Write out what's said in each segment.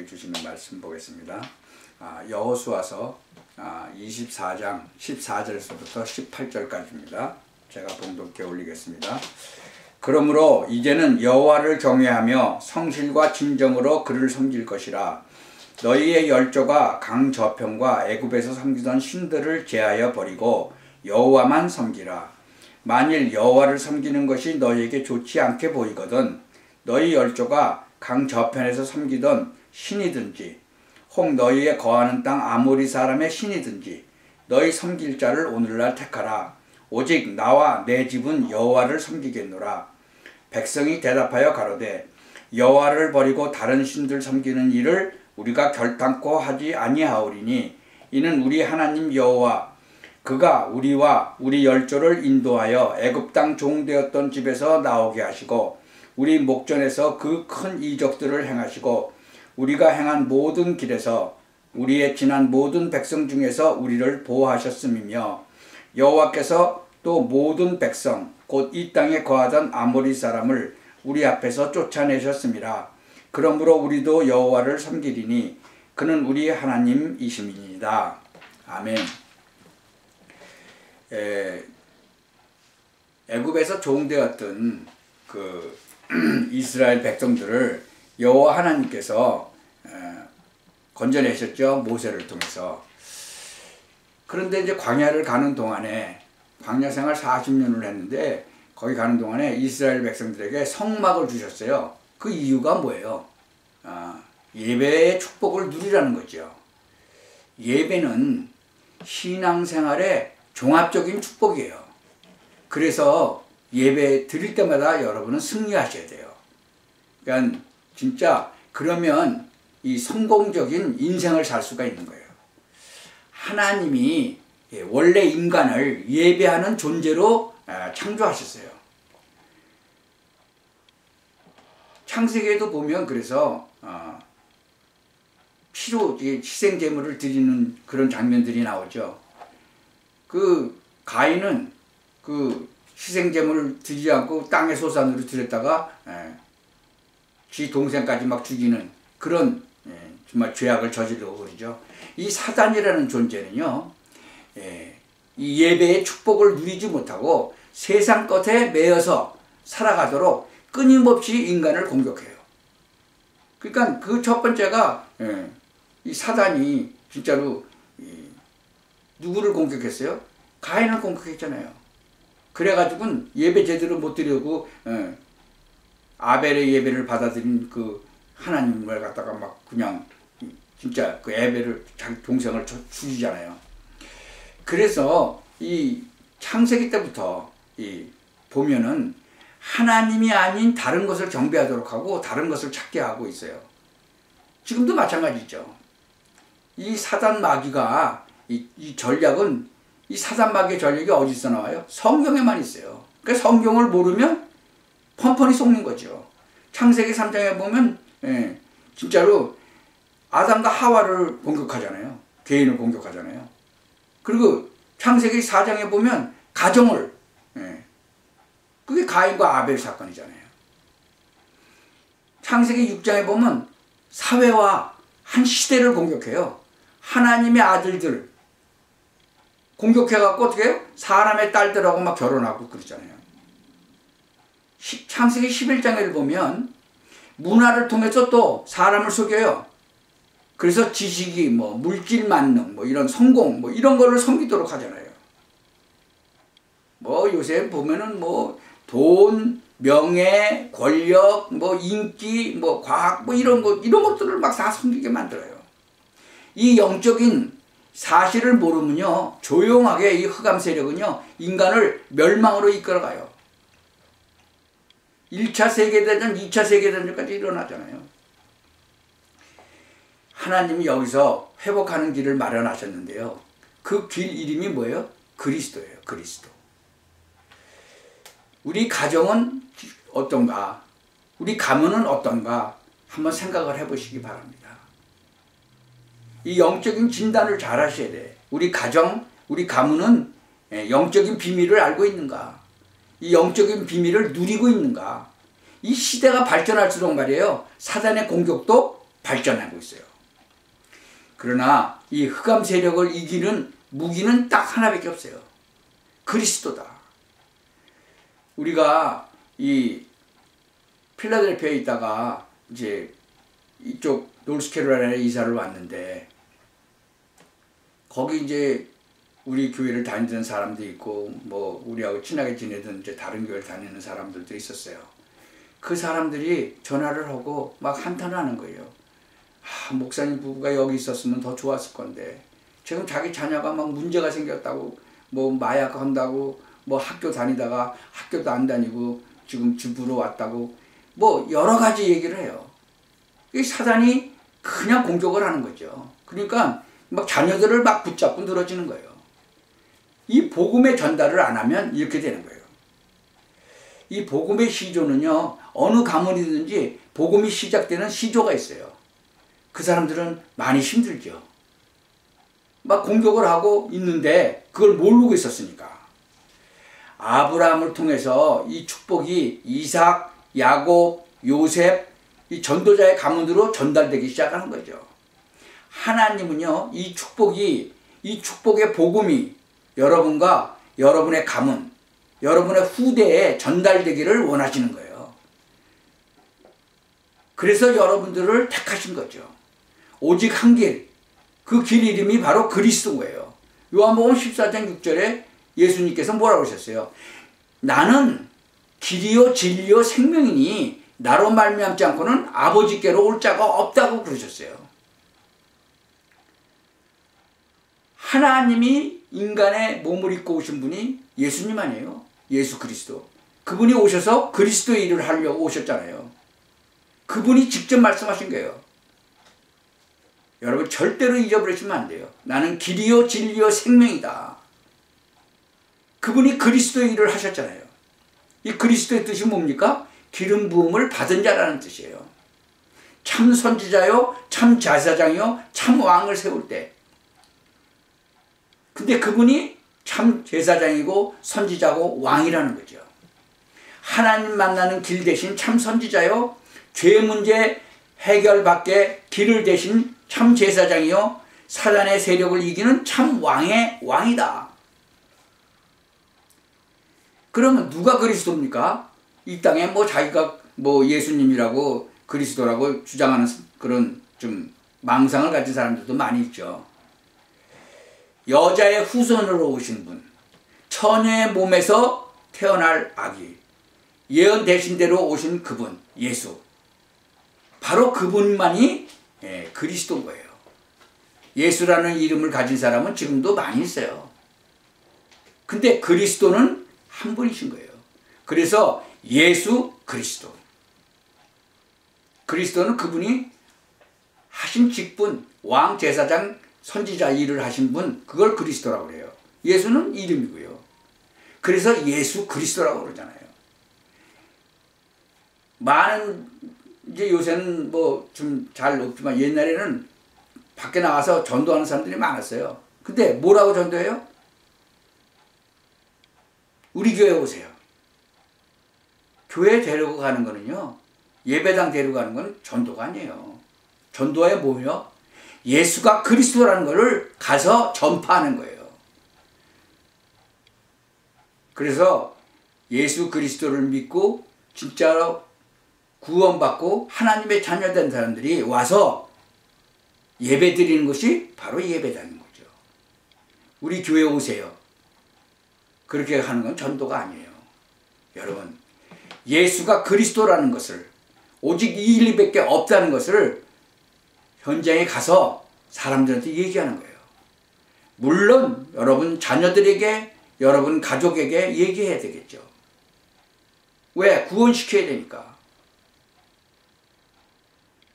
주시는 말씀 보겠습니다. 여호수아서 24장 14절에서부터 18절까지입니다. 제가 봉독해 올리겠습니다. 그러므로 이제는 여호와를 경외하며 성실과 진정으로 그를 섬길 것이라. 너희의 열조가 강 저편과 애굽에서 섬기던 신들을 제하여 버리고 여호와만 섬기라. 만일 여호와를 섬기는 것이 너희에게 좋지 않게 보이거든 너희 열조가 강 저편에서 섬기던 신이든지 혹 너희의 거하는 땅 아모리 사람의 신이든지 너희 섬길 자를 오늘날 택하라. 오직 나와 내 집은 여호와를 섬기겠노라. 백성이 대답하여 가로되 여호와를 버리고 다른 신들 섬기는 일을 우리가 결단코 하지 아니하오리니 이는 우리 하나님 여호와 그가 우리와 우리 열조를 인도하여 애굽 땅 종되었던 집에서 나오게 하시고 우리 목전에서 그 큰 이적들을 행하시고 우리가 행한 모든 길에서 우리의 지난 모든 백성 중에서 우리를 보호하셨음이며 여호와께서 또 모든 백성 곧 이 땅에 거하던 아모리 사람을 우리 앞에서 쫓아내셨음이라. 그러므로 우리도 여호와를 섬기리니 그는 우리 하나님이심이니이다. 아멘. 애굽에서 종되었던 그 이스라엘 백성들을 여호와 하나님께서 건져내셨죠. 모세를 통해서. 그런데 이제 광야를 가는 동안에 광야 생활 40년을 했는데 거기 가는 동안에 이스라엘 백성들에게 성막을 주셨어요. 그 이유가 뭐예요? 예배의 축복을 누리라는 거죠. 예배는 신앙생활의 종합적인 축복이에요. 그래서 예배 드릴 때마다 여러분은 승리하셔야 돼요. 그러니까 진짜 그러면 이 성공적인 인생을 살 수가 있는 거예요. 하나님이 원래 인간을 예배하는 존재로 창조하셨어요. 창세기에도 보면 그래서 피로 희생 제물을 드리는 그런 장면들이 나오죠. 그 가인은 그 희생 제물을 드리지 않고 땅의 소산으로 드렸다가 지 동생까지 막 죽이는 그런 정말 죄악을 저질러 버리죠. 이 사단이라는 존재는요, 이 예배의 축복을 누리지 못하고 세상 것에 매여서 살아가도록 끊임없이 인간을 공격해요. 그러니까 그 첫 번째가 이 사단이 진짜로 누구를 공격했어요? 가인을 공격했잖아요. 그래가지고는 예배 제대로 못 드리고 아벨의 예배를 받아들인 그 하나님을 갖다가 막 그냥 진짜 그 예배를 자기 동생을 죽이잖아요. 그래서 이 창세기 때부터 보면은 하나님이 아닌 다른 것을 경배하도록 하고 다른 것을 찾게 하고 있어요. 지금도 마찬가지죠. 이 사단 마귀가 이 전략은 이 사단 마귀의 전략이 어디서 나와요? 성경에만 있어요. 그러니까 성경을 모르면 펀펀히 속는 거죠. 창세기 3장에 보면 진짜로 아담과 하와를 공격하잖아요. 개인을 공격하잖아요. 그리고 창세기 4장에 보면 가정을 그게 가인과 아벨 사건이잖아요. 창세기 6장에 보면 사회와 한 시대를 공격해요. 하나님의 아들들 공격해갖고 어떻게 해요? 사람의 딸들하고 막 결혼하고 그러잖아요. 창세기 11장을 보면 문화를 통해서 또 사람을 속여요. 그래서 지식이 물질 만능 이런 성공 이런 거를 섬기도록 하잖아요. 요새 보면은 돈, 명예, 권력, 인기, 과학 이런 것들을 막 다 섬기게 만들어요. 이 영적인 사실을 모르면요, 조용하게 이 흑암 세력은요, 인간을 멸망으로 이끌어가요. 1차 세계대전, 2차 세계대전까지 일어나잖아요. 하나님이 여기서 회복하는 길을 마련하셨는데요. 그 길 이름이 뭐예요? 그리스도예요. 그리스도. 우리 가정은 어떤가? 우리 가문은 어떤가? 한번 생각을 해보시기 바랍니다. 이 영적인 진단을 잘 하셔야 돼. 우리 가정, 우리 가문은 영적인 비밀을 알고 있는가? 이 영적인 비밀을 누리고 있는가? 이 시대가 발전할수록 말이에요. 사단의 공격도 발전하고 있어요. 그러나 이 흑암 세력을 이기는 무기는 딱 하나밖에 없어요. 그리스도다. 우리가 이 필라델피아에 있다가 이제 이쪽 노스캐롤라이나에 이사를 왔는데, 거기 이제 우리 교회를 다니던 사람도 있고 뭐 우리하고 친하게 지내던 이제 다른 교회를 다니는 사람들도 있었어요. 그 사람들이 전화를 하고 막 한탄을 하는 거예요. 아, 목사님 부부가 여기 있었으면 더 좋았을 건데, 지금 자기 자녀가 막 문제가 생겼다고, 뭐 마약한다고, 뭐 학교 다니다가 학교도 안 다니고 지금 집으로 왔다고, 뭐 여러 가지 얘기를 해요. 이 사단이 그냥 공격을 하는 거죠. 그러니까 막 자녀들을 막 붙잡고 늘어지는 거예요. 이 복음의 전달을 안 하면 이렇게 되는 거예요. 이 복음의 시조는요, 어느 가문이든지 복음이 시작되는 시조가 있어요. 그 사람들은 많이 힘들죠. 막 공격을 하고 있는데 그걸 모르고 있었으니까. 아브라함을 통해서 이 축복이 이삭, 야곱, 요셉, 이 전도자의 가문으로 전달되기 시작하는 거죠. 하나님은요, 이 축복의 복음이 여러분과 여러분의 가문, 여러분의 후대에 전달되기를 원하시는 거예요. 그래서 여러분들을 택하신 거죠. 오직 한 길, 그 길 이름이 바로 그리스도예요. 요한복음 14장 6절에 예수님께서 뭐라고 하셨어요? 나는 길이요 진리요 생명이니 나로 말미암지 않고는 아버지께로 올 자가 없다고 그러셨어요. 하나님이 인간의 몸을 입고 오신 분이 예수님 아니에요? 예수 그리스도. 그분이 오셔서 그리스도의 일을 하려고 오셨잖아요. 그분이 직접 말씀하신 거예요. 여러분 절대로 잊어버리시면 안 돼요. 나는 길이요 진리요 생명이다. 그분이 그리스도의 일을 하셨잖아요. 이 그리스도의 뜻이 뭡니까? 기름 부음을 받은 자라는 뜻이에요. 참 선지자요, 참 제사장이요, 참 왕을 세울 때. 근데 그분이 참 제사장이고 선지자고 왕이라는 거죠. 하나님 만나는 길 대신 참 선지자요, 죄 문제 해결받게 길을 대신 참 제사장이요, 사단의 세력을 이기는 참 왕의 왕이다. 그러면 누가 그리스도입니까? 이 땅에 뭐 자기가 뭐 예수님이라고 그리스도라고 주장하는 그런 좀 망상을 가진 사람들도 많이 있죠. 여자의 후손으로 오신 분, 처녀의 몸에서 태어날 아기, 예언되신 대로 오신 그분, 예수. 바로 그분만이 그리스도인 거예요. 예수라는 이름을 가진 사람은 지금도 많이 있어요. 근데 그리스도는 한 분이신 거예요. 그래서 예수 그리스도. 그리스도는 그분이 하신 직분, 왕, 제사장, 선지자 일을 하신 분, 그걸 그리스도라고 그래요. 예수는 이름이고요. 그래서 예수 그리스도라고 그러잖아요. 많은, 이제 요새는 뭐 좀 잘 없지만 옛날에는 밖에 나가서 전도하는 사람들이 많았어요. 근데 뭐라고 전도해요? 우리 교회 오세요. 교회 데리고 가는 거는요, 예배당 데리고 가는 건 전도가 아니에요. 전도에 뭐요? 예수가 그리스도라는 것을 가서 전파하는 거예요. 그래서 예수 그리스도를 믿고 진짜로 구원받고 하나님의 자녀된 사람들이 와서 예배 드리는 것이 바로 예배당인 거죠. 우리 교회 오세요. 그렇게 하는 건 전도가 아니에요. 여러분, 예수가 그리스도라는 것을, 오직 이 일밖에 없다는 것을 현장에 가서 사람들한테 얘기하는 거예요. 물론 여러분 자녀들에게, 여러분 가족에게 얘기해야 되겠죠. 왜? 구원시켜야 되니까.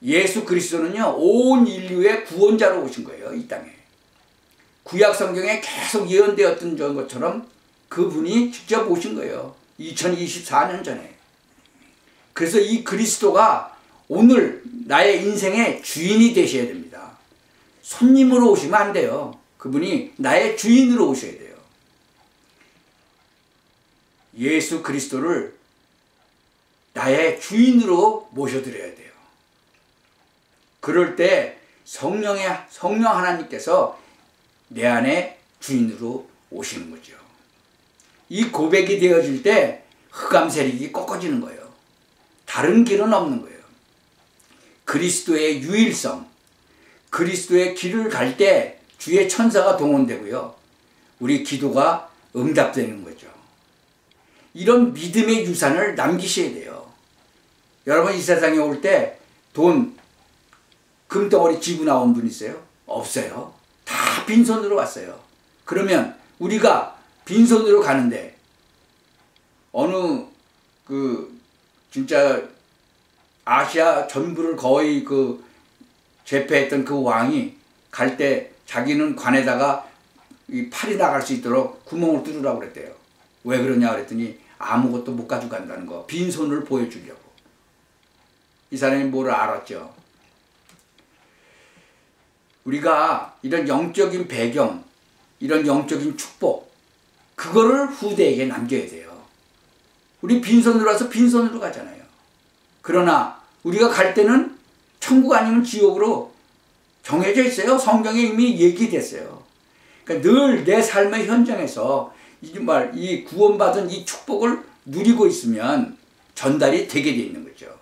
예수 그리스도는요, 온 인류의 구원자로 오신 거예요, 이 땅에. 구약 성경에 계속 예언되었던 것처럼 그분이 직접 오신 거예요. 2024년 전에. 그래서 이 그리스도가 오늘 나의 인생의 주인이 되셔야 됩니다. 손님으로 오시면 안 돼요. 그분이 나의 주인으로 오셔야 돼요. 예수 그리스도를 나의 주인으로 모셔드려야 돼요. 그럴 때 성령 하나님께서 내 안에 주인으로 오시는 거죠. 이 고백이 되어질 때 흑암 세력이 꺾어지는 거예요. 다른 길은 없는 거예요. 그리스도의 유일성, 그리스도의 길을 갈 때 주의 천사가 동원되고요. 우리 기도가 응답되는 거죠. 이런 믿음의 유산을 남기셔야 돼요. 여러분 이 세상에 올 때 돈, 금덩어리 쥐고 나온 분 있어요? 없어요. 다 빈손으로 왔어요. 그러면 우리가 빈손으로 가는데 어느 진짜 아시아 전부를 거의 제패했던 그 왕이 갈 때 자기는 관에다가 이 팔이 나갈 수 있도록 구멍을 뚫으라고 그랬대요. 왜 그러냐 그랬더니 아무것도 못 가지고 간다는 거. 빈손을 보여주려고. 이 사람이 뭐를 알았죠. 우리가 이런 영적인 배경, 이런 영적인 축복, 그거를 후대에게 남겨야 돼요. 우리 빈손으로 와서 빈손으로 가잖아요. 그러나 우리가 갈 때는 천국 아니면 지옥으로 정해져 있어요. 성경에 이미 얘기됐어요. 그러니까 늘 내 삶의 현장에서 이 구원받은 이 축복을 누리고 있으면 전달이 되게 돼 있는 거죠.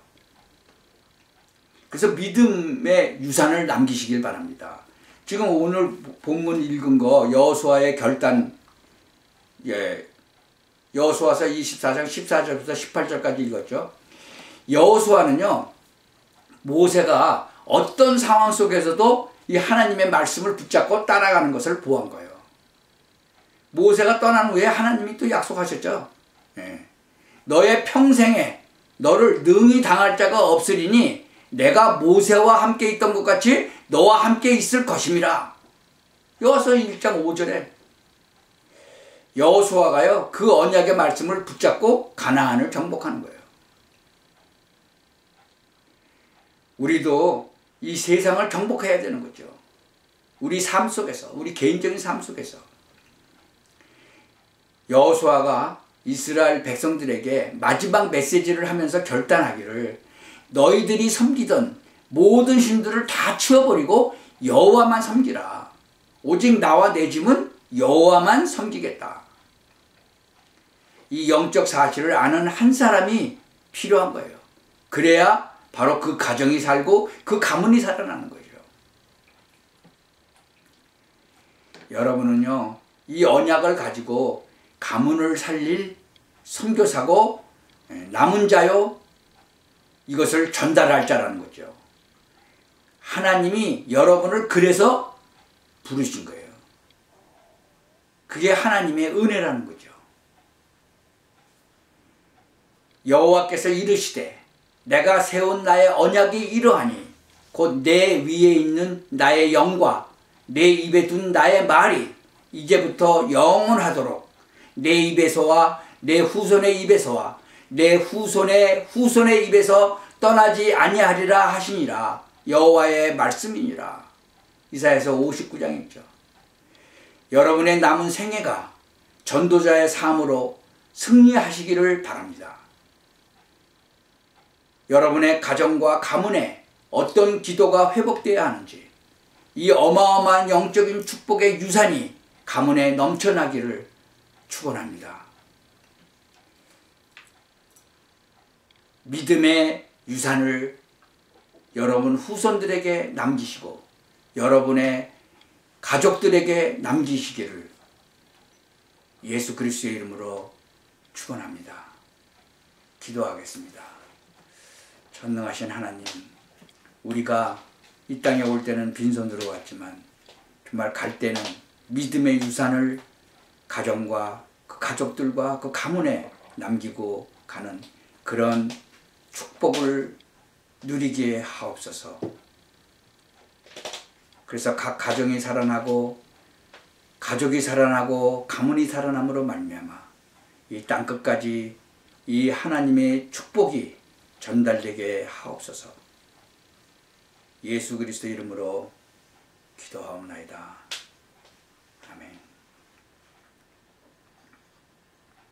그래서 믿음의 유산을 남기시길 바랍니다. 지금 오늘 본문 읽은 거 여호수아의 결단, 여호수아서 24장 14절부터 18절까지 읽었죠. 여호수아는요, 모세가 어떤 상황 속에서도 이 하나님의 말씀을 붙잡고 따라가는 것을 보한 거예요. 모세가 떠난 후에 하나님이 또 약속하셨죠. 너의 평생에 너를 능히 당할 자가 없으리니 내가 모세와 함께 있던 것 같이 너와 함께 있을 것임이라. 여호수아 1장 5절에 여호수아가요 그 언약의 말씀을 붙잡고 가나안을 정복하는 거예요. 우리도 이 세상을 정복해야 되는 거죠. 우리 삶 속에서, 우리 개인적인 삶 속에서. 여호수아가 이스라엘 백성들에게 마지막 메시지를 하면서 결단하기를 너희들이 섬기던 모든 신들을 다 치워버리고 여호와만 섬기라. 오직 나와 내 집은 여호와만 섬기겠다. 이 영적 사실을 아는 한 사람이 필요한 거예요. 그래야 바로 그 가정이 살고 그 가문이 살아나는 거죠. 여러분은요, 이 언약을 가지고 가문을 살릴 선교사고 남은 자요, 이것을 전달할 자라는 거죠. 하나님이 여러분을 그래서 부르신 거예요. 그게 하나님의 은혜라는 거죠. 여호와께서 이르시되 내가 세운 나의 언약이 이러하니 곧 내 위에 있는 나의 영과 내 입에 둔 나의 말이 이제부터 영원하도록 내 입에서와 내 후손의 입에서와 내 후손의 후손의 입에서 떠나지 아니하리라 하시니라. 여호와의 말씀이니라. 이사야서 59장 있죠. 여러분의 남은 생애가 전도자의 삶으로 승리하시기를 바랍니다. 여러분의 가정과 가문에 어떤 기도가 회복되어야 하는지, 이 어마어마한 영적인 축복의 유산이 가문에 넘쳐나기를 축원합니다. 믿음의 유산을 여러분 후손들에게 남기시고 여러분의 가족들에게 남기시기를 예수 그리스도의 이름으로 축원합니다. 기도하겠습니다. 전능하신 하나님, 우리가 이 땅에 올 때는 빈손으로 왔지만 정말 갈 때는 믿음의 유산을 가정과 그 가족들과 그 가문에 남기고 가는 그런 축복을 누리게 하옵소서. 그래서 각 가정이 살아나고 가족이 살아나고 가문이 살아남으로 말미암아 이 땅끝까지 이 하나님의 축복이 전달되게 하옵소서. 예수 그리스도 이름으로 기도하옵나이다.